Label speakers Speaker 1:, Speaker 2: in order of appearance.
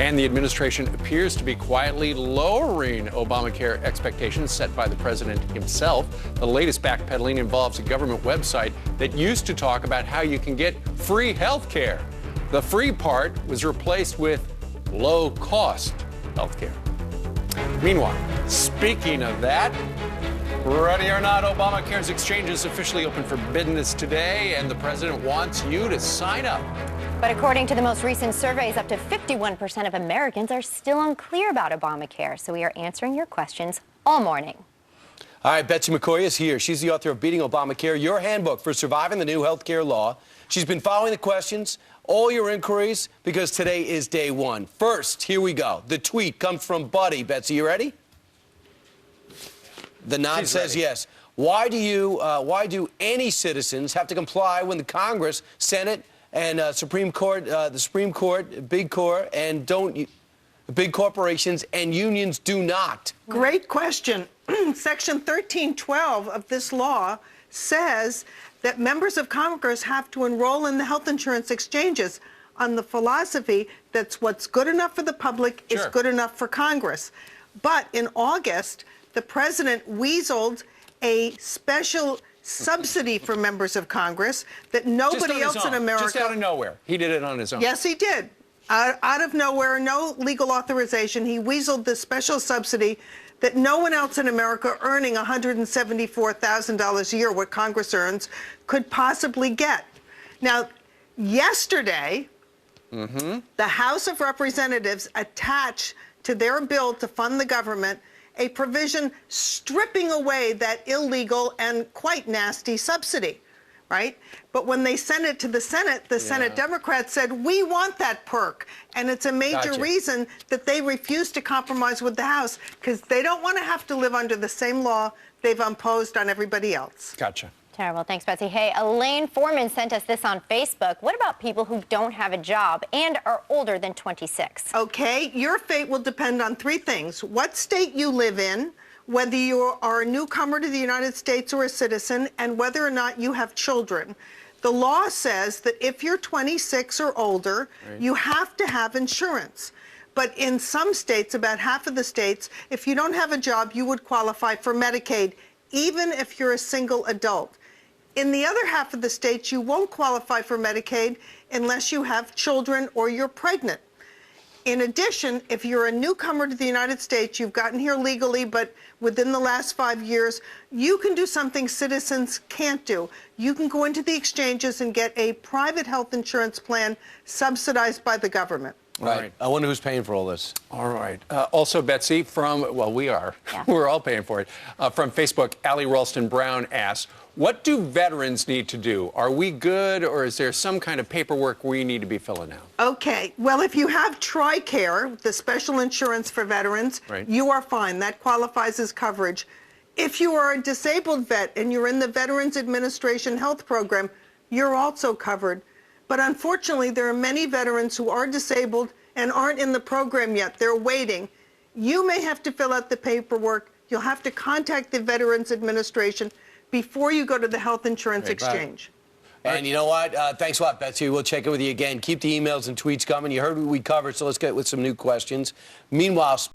Speaker 1: And the administration appears to be quietly lowering Obamacare expectations set by the president himself. The latest backpedaling involves a government website that used to talk about how you can get free health care. The free part was replaced with low-cost health care. Meanwhile, speaking of that, ready or not, Obamacare's exchange is officially open for business today, and the president wants you to sign up.
Speaker 2: But according to the most recent surveys, up to 51% of Americans are still unclear about Obamacare. So we are answering your questions all morning.
Speaker 3: All right, Betsy McCoy is here. She's the author of Beating Obamacare, your handbook for surviving the new health care law. She's been following the questions, all your inquiries, because today is day one. First, here we go. The tweet comes from Buddy. Betsy, you ready? The nod says yes. Why do any citizens have to comply when the Congress, Senate, and Supreme Court, big corporations and unions do not?
Speaker 4: Great question. Section 1312 of this law says that members of Congress have to enroll in the health insurance exchanges on the philosophy that's what's good enough for the public is good enough for Congress. But in August, the president weaseled a special subsidy for members of Congress that nobody else in America...
Speaker 1: Just out of nowhere. He did it on his own.
Speaker 4: Yes, he did. Out of nowhere, no legal authorization, he weaseled this special subsidy that no one else in America earning $174,000 a year, what Congress earns, could possibly get. Now, yesterday, the House of Representatives attached to their bill to fund the government a provision stripping away that illegal and quite nasty subsidy, right? But when they sent it to the Senate Democrats said, we want that perk. And it's a major reason that they refuse to compromise with the House, because they don't want to have to live under the same law they've imposed on everybody else.
Speaker 1: Gotcha.
Speaker 2: Terrible. Thanks, Betsy. Hey, Elaine Foreman sent us this on Facebook. What about people who don't have a job and are older than 26?
Speaker 4: Okay, your fate will depend on three things: what state you live in, whether you are a newcomer to the United States or a citizen, and whether or not you have children. The law says that if you're 26 or older, you have to have insurance. But in some states, about half of the states, if you don't have a job, you would qualify for Medicaid, even if you're a single adult. In the other half of the states, you won't qualify for Medicaid unless you have children or you're pregnant. In addition, if you're a newcomer to the United States, you've gotten here legally, but within the last 5 years, you can do something citizens can't do. You can go into the exchanges and get a private health insurance plan subsidized by the government.
Speaker 3: Right. I wonder who's paying for all this.
Speaker 1: All right. Also, Betsy, we are. Yeah. We're all paying for it. From Facebook, Allie Ralston Brown asks, what do veterans need to do? Are we good, or is there some kind of paperwork we need to be filling out?
Speaker 4: Okay. Well, if you have TRICARE, the special insurance for veterans, you are fine. That qualifies as coverage. If you are a disabled vet and you're in the Veterans Administration Health Program, you're also covered. But unfortunately, there are many veterans who are disabled and aren't in the program yet. They're waiting. You may have to fill out the paperwork. You'll have to contact the Veterans Administration before you go to the health insurance exchange.
Speaker 3: And you know what? Thanks a lot, Betsy. We'll check in with you again. Keep the emails and tweets coming. You heard what we covered, so let's get with some new questions. Meanwhile,